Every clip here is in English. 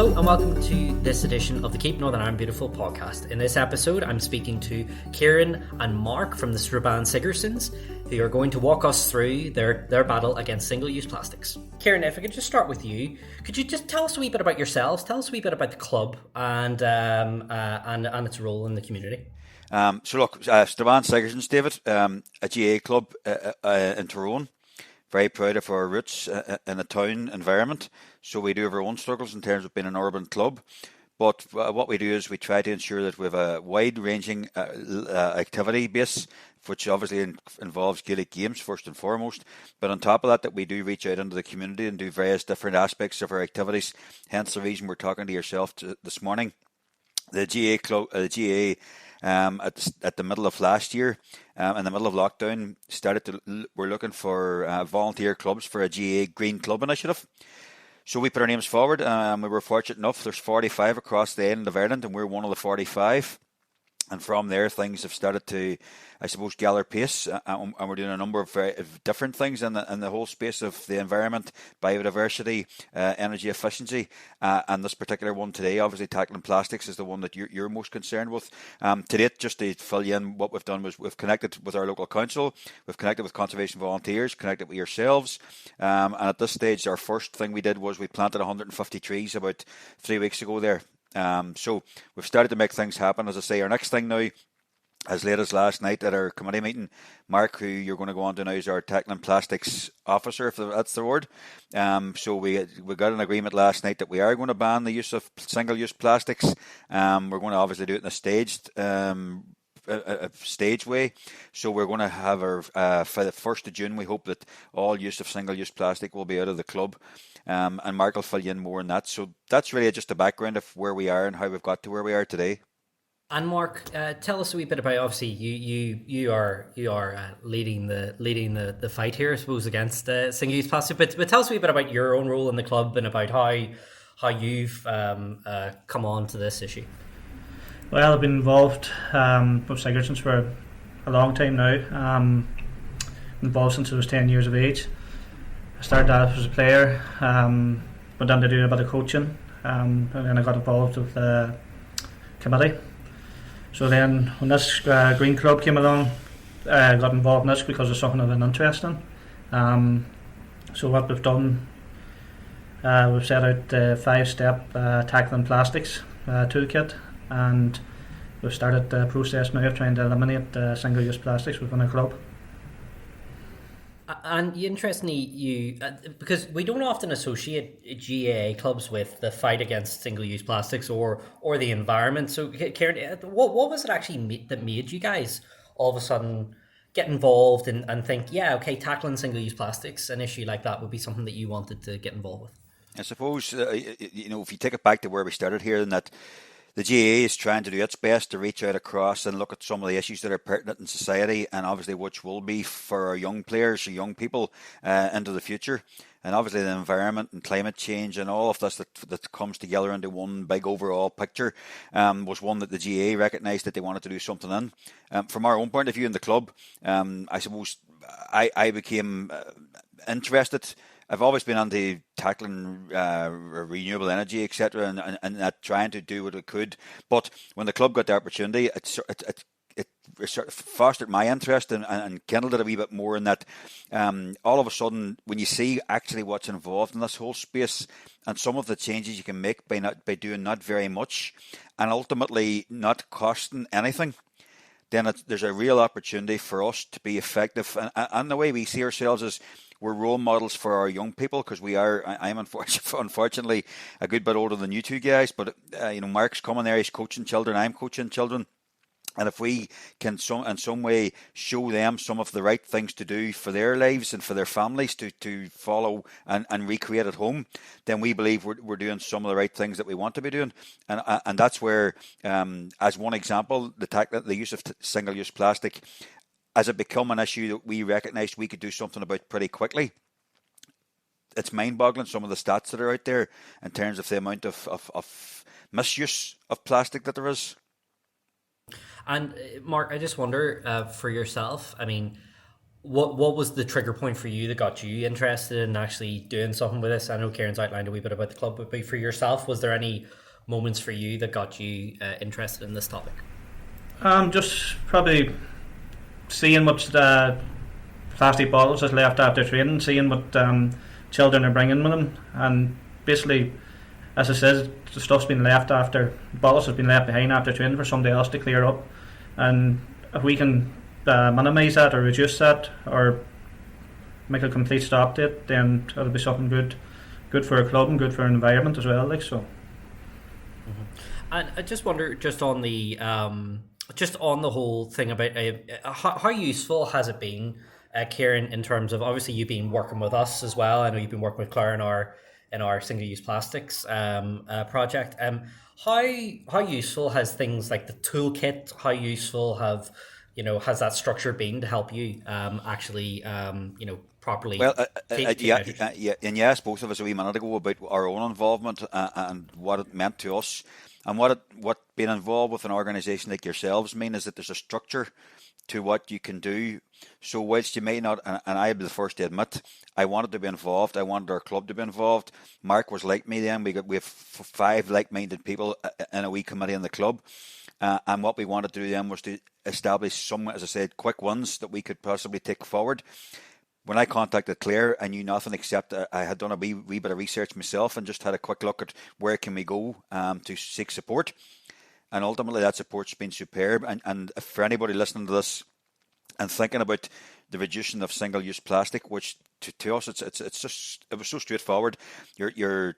Hello and welcome to this edition of the Keep Northern Ireland Beautiful podcast. In this episode, I'm speaking to Ciaran and Mark from the Strabane Sigersons, who are going to walk us through their battle against single-use plastics. Ciaran, if I could just start with you, could you just tell us a wee bit about yourselves? Tell us a wee bit about the club and its role in the community. Strabane Sigersons, David, a GAA club in Tyrone. Very proud of our roots in a town environment. So we do have our own struggles in terms of being an urban club. But what we do is we try to ensure that we have a wide-ranging activity base, which obviously involves Gaelic games first and foremost. But on top of that we do reach out into the community and do various different aspects of our activities. Hence the reason we're talking to yourself this morning. The GAA club, at the middle of last year, in the middle of lockdown, we're looking for volunteer clubs for a GAA Green Club initiative. So we put our names forward, and we were fortunate enough. There's 45 across the end of Ireland, and we're one of the 45. And from there, things have started to, I suppose, gather pace, and we're doing a number of different things in the whole space of the environment, biodiversity, energy efficiency, and this particular one today, obviously tackling plastics, is the one that you're most concerned with. To date, just to fill you in, what we've done was we've connected with our local council, we've connected with conservation volunteers, connected with yourselves, and at this stage, our first thing we did was we planted 150 trees about 3 weeks ago there. So we've started to make things happen. As I say, our next thing now, as late as last night at our committee meeting, Mark, who you're going to go on to now, is our tackling plastics officer, if that's the word. So we got an agreement last night that we are going to ban the use of single-use plastics. We're going to obviously do it in a stage way. So we're going to have our for the 1st of June, we hope that all use of single-use plastic will be out of the club. And Mark will fill you in more on that. So that's really just a background of where we are and how we've got to where we are today. And Mark, tell us a wee bit about, obviously you are leading the fight here, I suppose, against single-use plastic. But tell us a wee bit about your own role in the club and about how you've come on to this issue. Well, I've been involved with Sigersons for a long time now. Involved since I was 10 years of age. I started out as a player, went on to do a bit of coaching, and then I got involved with the committee. So then when this Green Club came along, I got involved in this because of something I've been interested in. So what we've done, we've set out the 5-step tackling plastics toolkit, and we've started the process now of trying to eliminate single-use plastics within a club. And interestingly, because we don't often associate GAA clubs with the fight against single-use plastics or the environment. So, Ciaran, what was it actually that made you guys all of a sudden get involved and think, yeah, okay, tackling single-use plastics, an issue like that would be something that you wanted to get involved with? I suppose, if you take it back to where we started here, then that the GAA is trying to do its best to reach out across and look at some of the issues that are pertinent in society, and obviously which will be for our young players, or young people into the future. And obviously the environment and climate change and all of this that comes together into one big overall picture was one that the GAA recognised that they wanted to do something in. From our own point of view in the club, I suppose I became interested. I've always been anti tackling renewable energy, etc., and that trying to do what we could. But when the club got the opportunity, it sort of fostered my interest and kindled it a wee bit more. In that, all of a sudden, when you see actually what's involved in this whole space and some of the changes you can make by doing not very much and ultimately not costing anything, then there's a real opportunity for us to be effective. And the way we see ourselves is, we're role models for our young people, because I'm unfortunately a good bit older than you two guys, but Mark's coming there, he's coaching children, I'm coaching children. And if we can in some way show them some of the right things to do for their lives and for their families to follow and recreate at home, then we believe we're doing some of the right things that we want to be doing. And that's where, as one example, the use of single-use plastic, as it become an issue that we recognised we could do something about pretty quickly. It's mind-boggling, some of the stats that are out there in terms of the amount of misuse of plastic that there is. And Mark, I just wonder, for yourself, I mean, What was the trigger point for you that got you interested in actually doing something with this? I know Ciaran's outlined a wee bit about the club, but for yourself, was there any moments for you that got you interested in this topic? Just probably seeing what the plastic bottles is left after training, seeing what children are bringing with them, and basically, as I said, the stuff's been left after, bottles have been left behind after training for somebody else to clear up, and if we can minimise that or reduce that or make a complete stop to it, then it'll be something good for a club and good for an environment as well. Like so. Mm-hmm. And I just wonder, just on the whole thing about how useful has it been, Ciaran, in terms of obviously you've been working with us as well. I know you've been working with Claire in our single-use plastics project. How useful has things like the toolkit? How useful has that structure been to help you actually properly? Well, and you asked both of us a wee minute ago about our own involvement and what it meant to us, and what being involved with an organisation like yourselves mean is that there's a structure to what you can do. So whilst you may not, and I'll be the first to admit, I wanted to be involved. I wanted our club to be involved. Mark was like me then. We have 5 like-minded people in a wee committee in the club. And what we wanted to do then was to establish some, as I said, quick ones that we could possibly take forward. When I contacted Claire, I knew nothing except I had done a wee bit of research myself and just had a quick look at where can we go to seek support. And ultimately that support's been superb. And for anybody listening to this and thinking about the reduction of single-use plastic, which to us it was so straightforward. The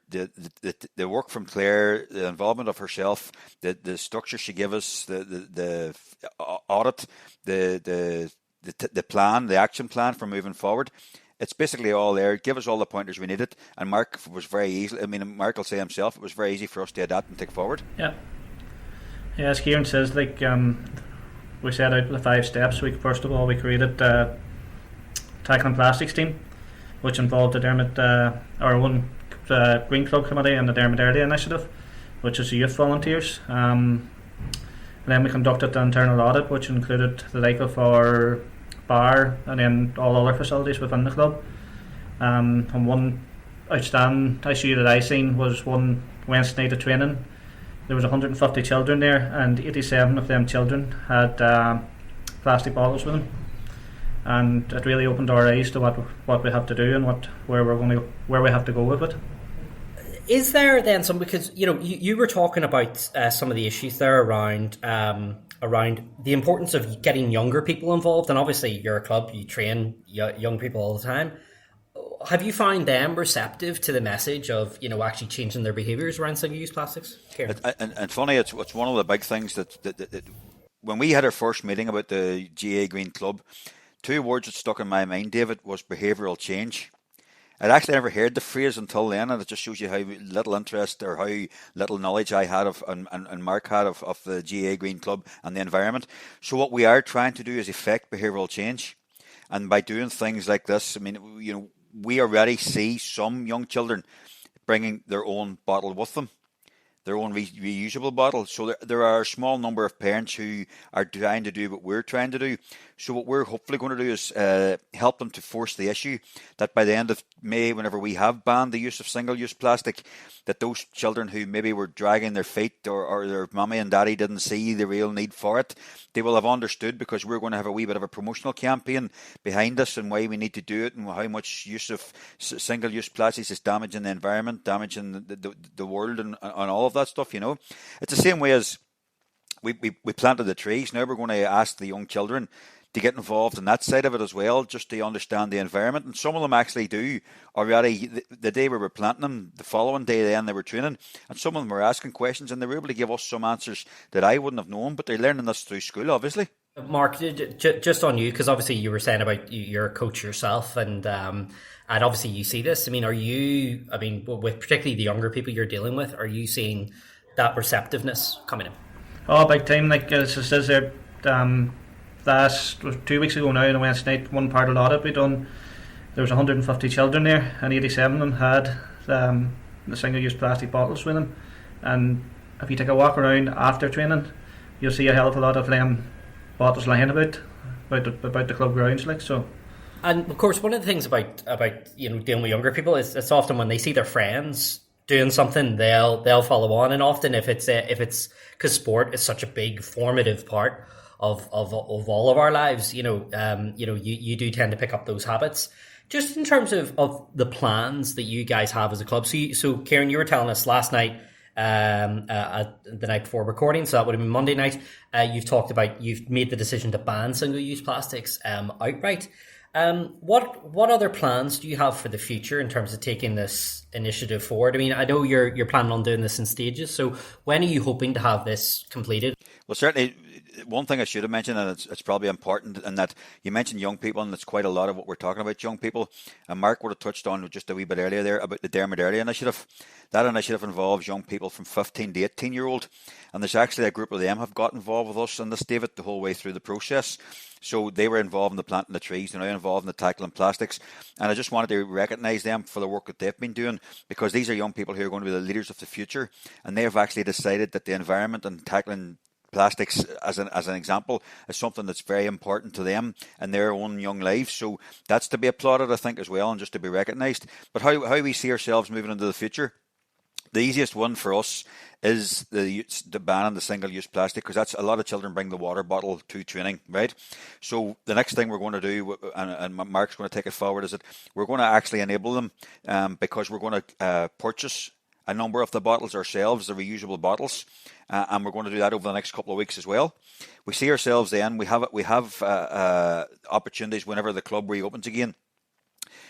work from Claire, the involvement of herself, the structure she gave us, the audit, the plan, the action plan for moving forward. It's basically all there. Give us all the pointers we needed, and Mark was very easy. I mean, Mark will say himself, it was very easy for us to adapt and take forward. Yeah, as Ciaran says, like we set out the 5 steps. First of all, we created Tackling Plastics team, which involved our own Green Club committee and the Dermot Early initiative, which is the youth volunteers. And then we conducted the internal audit, which included the like of our bar and then all other facilities within the club. And one outstanding issue that I seen was one Wednesday night of training. There was 150 children there, and 87 of them children had plastic bottles with them. And it really opened our eyes to what we have to do and where we have to go with it. Is there then some, because you were talking about some of the issues there around the importance of getting younger people involved, and obviously you're a club, you train young people all the time. Have you found them receptive to the message of actually changing their behaviours around single-use plastics? And funny, it's one of the big things that when we had our first meeting about the GAA Green Club, 2 words that stuck in my mind, David, was behavioural change. I'd actually never heard the phrase until then, and it just shows you how little interest or how little knowledge I had of and Mark had of the GAA Green Club and the environment. So what we are trying to do is effect behavioural change, and by doing things like this, I mean, we already see some young children bringing their own bottle with them, their own reusable bottle. So there are a small number of parents who are trying to do what we're trying to do. So what we're hopefully going to do is help them to force the issue that by the end of May, whenever we have banned the use of single-use plastic, that those children who maybe were dragging their feet or their mummy and daddy didn't see the real need for it, they will have understood, because we're going to have a wee bit of a promotional campaign behind us and why we need to do it and how much use of single-use plastics is damaging the environment, damaging the world and all of that stuff. It's the same way as we planted the trees. Now we're going to ask the young children to get involved in that side of it as well, just to understand the environment. And some of them actually do already. The day we were planting them, the following day then they were training, and some of them were asking questions, and they were able to give us some answers that I wouldn't have known, but they're learning this through school, obviously. Mark, just on you, because obviously you were saying about you're a coach yourself, and obviously you see this. With particularly the younger people you're dealing with, are you seeing that receptiveness coming in? Oh, big time. Like as it says there, last 2 weeks ago now, on a Wednesday night, one part of the audit we done, there was 150 children there, and 87 of them had the single-use plastic bottles with them. And if you take a walk around after training, you'll see a hell of a lot of them bottles lying about the club grounds. Like so, And of course, one of the things about dealing with younger people is it's often when they see their friends doing something, they'll follow on, and often if it's because sport is such a big formative part of all of our lives, you do tend to pick up those habits. Just in terms of the plans that you guys have as a club. So Ciaran, you were telling us last night, the night before recording, so that would have been Monday night. You've made the decision to ban single-use plastics outright. What other plans do you have for the future in terms of taking this initiative forward? I mean, I know you're planning on doing this in stages. So when are you hoping to have this completed? Well, certainly, one thing I should have mentioned, and it's probably important, in that you mentioned young people, and it's quite a lot of what we're talking about, young people. And Mark would have touched on just a wee bit earlier there about the Dermot Early initiative. That initiative involves young people from 15 to 18-year-old. And there's actually a group of them have got involved with us in this, David, the whole way through the process. So they were involved in the planting the trees, they're now involved in the tackling plastics. And I just wanted to recognise them for the work that they've been doing, because these are young people who are going to be the leaders of the future. And they have actually decided that the environment and tackling plastics as an example is something that's very important to them and their own young lives. So that's to be applauded, I think, as well, and just to be recognised. But how we see ourselves moving into the future, the easiest one for us is the ban the single-use plastic, because that's a lot of children bring the water bottle to training, right? So the next thing we're going to do, and Mark's going to take it forward, is that we're going to actually enable them, because we're going to purchase a number of the bottles ourselves, the reusable bottles, and we're going to do that over the next couple of weeks as well. We see ourselves then, we have opportunities whenever the club reopens again.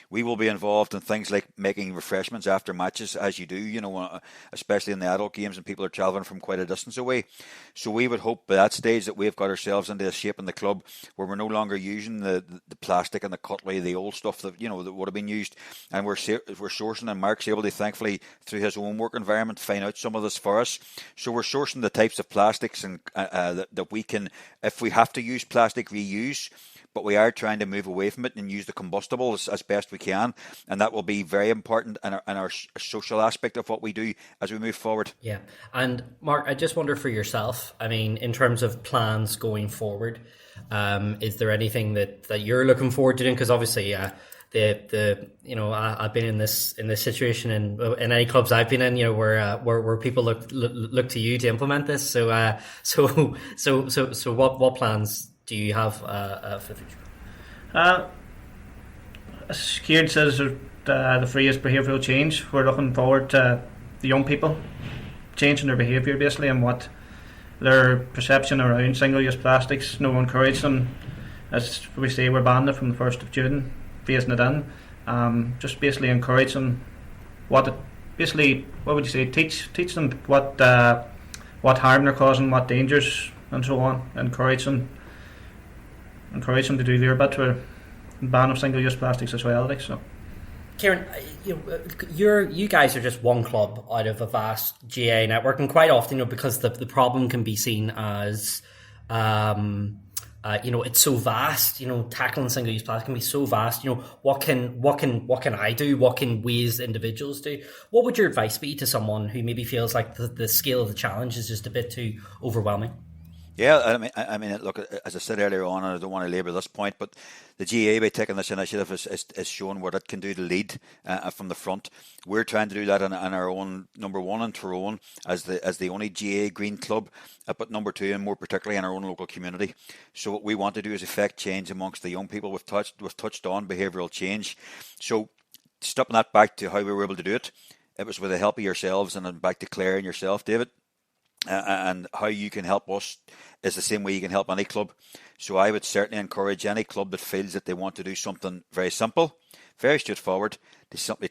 We will be involved in things like making refreshments after matches, as you do, especially in the adult games, and people are travelling from quite a distance away. So we would hope by that stage that we've got ourselves into a shape in the club where we're no longer using the plastic and the cutlery, the old stuff that that would have been used, and we're sourcing, and Mark's able to, thankfully, through his own work environment, find out some of this for us. So we're sourcing the types of plastics and that we can, if we have to use plastic, reuse. But we are trying to move away from it and use the combustibles as best we can. And that will be very important in our social aspect of what we do as we move forward. Yeah. And Mark, I just wonder for yourself, I mean, in terms of plans going forward, is there anything that you're looking forward to doing? Because obviously, I've been in this situation in any clubs I've been in, where people look to you to implement this. So what plans do you have for the future? As Ciaran says, the phrase behavioural change. We're looking forward to the young people changing their behaviour, basically, and what their perception around single-use plastics. Encourage them, as we say, we're banning it from the 1st of June, phasing it in. Just basically encourage them. What would you say? Teach them what harm they're causing, what dangers, and so on. Encourage them to do their bit for ban of single-use plastics as well. So, Ciaran, you guys are just one club out of a vast GAA network, and quite often, because the problem can be seen as, it's so vast. Tackling single-use plastic can be so vast. What can I do? What can we as individuals do? What would your advice be to someone who maybe feels like the scale of the challenge is just a bit too overwhelming? Yeah, I mean, look, as I said earlier on, and I don't want to labour this point, but the GAA, by taking this initiative, is showing what it can do to lead from the front. We're trying to do that in our own, number one, in Tyrone, as the only GAA Green Club, but number two, and more particularly in our own local community. So what we want to do is effect change amongst the young people. We've touched on behavioural change. So stepping that back to how we were able to do it, it was with the help of yourselves, and then back to Claire and yourself, David. And how you can help us is the same way you can help any club. So I would certainly encourage any club that feels that they want to do something very simple, very straightforward, to simply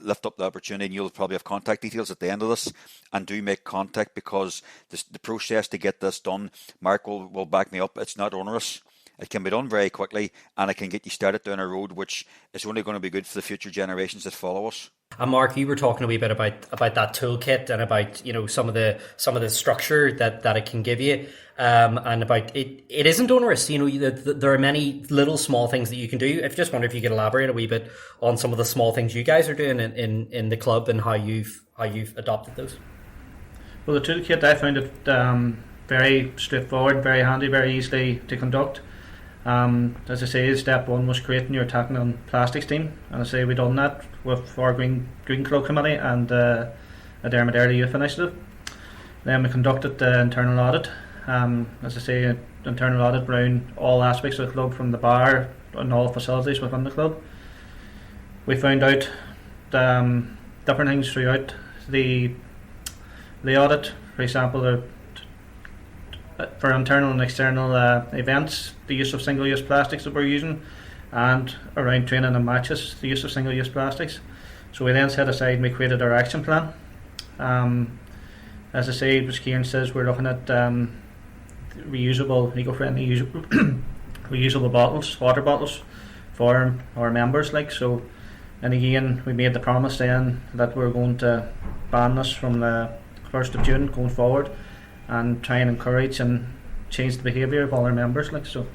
lift up the opportunity, and you'll probably have contact details at the end of this, and do make contact, because the process to get this done, Mark will back me up, it's not onerous. It can be done very quickly, and it can get you started down a road which is only going to be good for the future generations that follow us. And Mark, you were talking a wee bit about that toolkit, and about some of the structure that it can give you, and about it isn't onerous. There are many little small things that you can do. I just wonder if you could elaborate a wee bit on some of the small things you guys are doing in the club, and how you've adopted those. Well, the toolkit, I found it very straightforward, very handy, very easily to conduct. As I say, step one was creating your tackling and plastics team, and I say we done that with our Green Club Committee and a Dermot Early Youth Initiative. Then we conducted the internal audit. As I say, internal audit around all aspects of the club, from the bar and all facilities within the club. We found out different things throughout the audit. For example, for internal and external events, the use of single-use plastics that we're using, and around training and matches, the use of single-use plastics. So we then set aside and we created our action plan. As I say, as Ciaran says, we're looking at reusable, eco-friendly, reusable bottles, water bottles, for our members. And again, we made the promise then that we're going to ban this from the 1st of June going forward, and try and encourage and change the behaviour of all our members. So,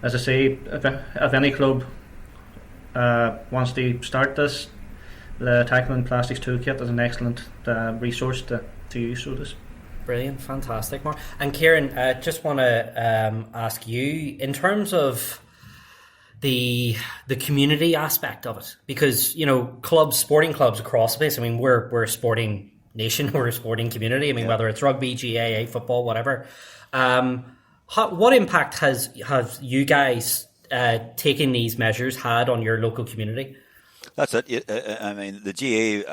as I say, if any club wants to start this, the Tackling Plastics Toolkit is an excellent resource to use. So this. Brilliant, fantastic, Mark. And Ciaran, just want to ask you, in terms of the community aspect of it, because sporting clubs across the place. I mean, we're a sporting nation, we're a sporting community. I mean, whether it's rugby, GAA, football, whatever. What impact have you guys taking these measures had on your local community? That's it. I mean, the GAA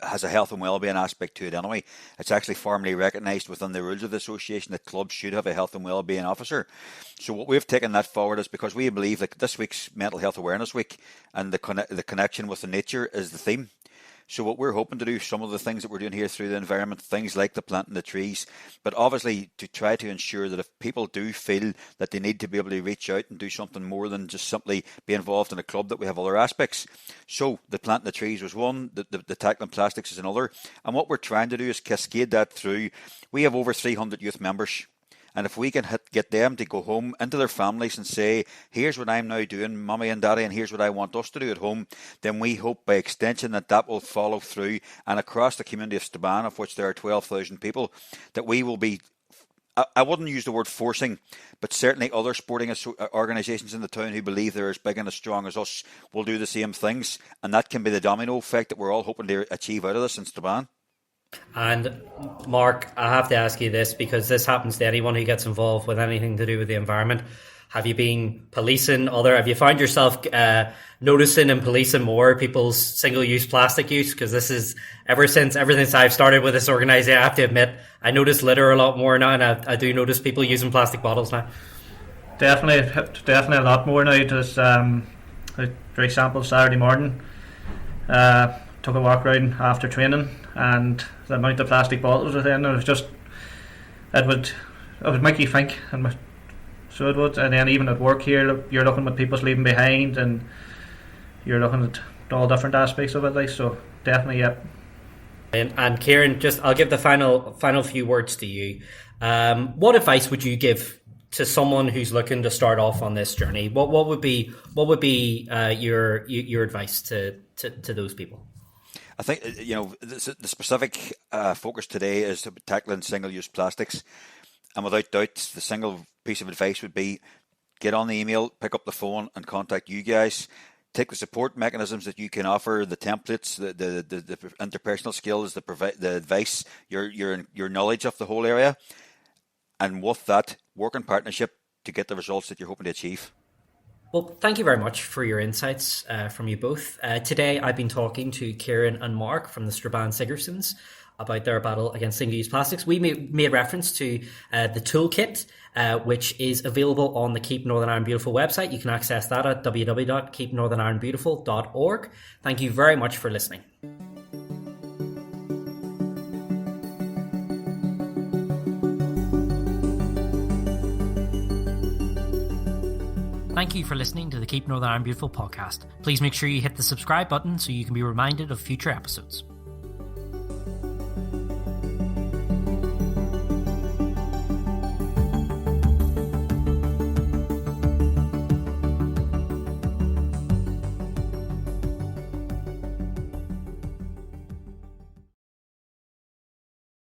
has a health and wellbeing aspect to it anyway. It's actually formally recognised within the rules of the association that clubs should have a health and wellbeing officer. So what we've taken that forward is because we believe that this week's Mental Health Awareness Week and the connection with the nature is the theme. So what we're hoping to do, some of the things that we're doing here through the environment, things like the planting the trees, but obviously to try to ensure that if people do feel that they need to be able to reach out and do something more than just simply be involved in a club, that we have other aspects. So the planting the trees was one, the tackling plastics is another. And what we're trying to do is cascade that through. We have over 300 youth members. And if we can get them to go home into their families and say, here's what I'm now doing, mummy and daddy, and here's what I want us to do at home, then we hope by extension that will follow through. And across the community of Strabane, of which there are 12,000 people, that we will be, I wouldn't use the word forcing, but certainly other sporting organisations in the town who believe they're as big and as strong as us will do the same things. And that can be the domino effect that we're all hoping to achieve out of this in Strabane. And Mark, I have to ask you this, because this happens to anyone who gets involved with anything to do with the environment. Have you been policing have you found yourself noticing and policing more people's single-use plastic use? Because this is, ever since I've started with this organisation, I have to admit, I notice litter a lot more now, and I do notice people using plastic bottles now. Definitely a lot more now. Just, for example, Saturday morning, took a walk around after training, and the amount of plastic bottles within it would make you think, so it would. And then even at work here, you're looking at people's leaving behind, and you're looking at all different aspects of it. So definitely, yeah. And Ciaran, I'll give the final few words to you. What advice would you give to someone who's looking to start off on this journey? What would be your advice to those people? I think, the specific focus today is tackling single-use plastics. And without doubt, the single piece of advice would be get on the email, pick up the phone and contact you guys. Take the support mechanisms that you can offer, the templates, the interpersonal skills, the advice, your knowledge of the whole area. And with that, work in partnership to get the results that you're hoping to achieve. Well, thank you very much for your insights from you both. Today, I've been talking to Ciaran and Mark from the Strabane Sigersons about their battle against single-use plastics. We made reference to the toolkit, which is available on the Keep Northern Ireland Beautiful website. You can access that at www.keepnorthernirelandbeautiful.org. Thank you very much for listening. Thank you for listening to the Keep Northern Ireland Beautiful podcast. Please make sure you hit the subscribe button so you can be reminded of future episodes.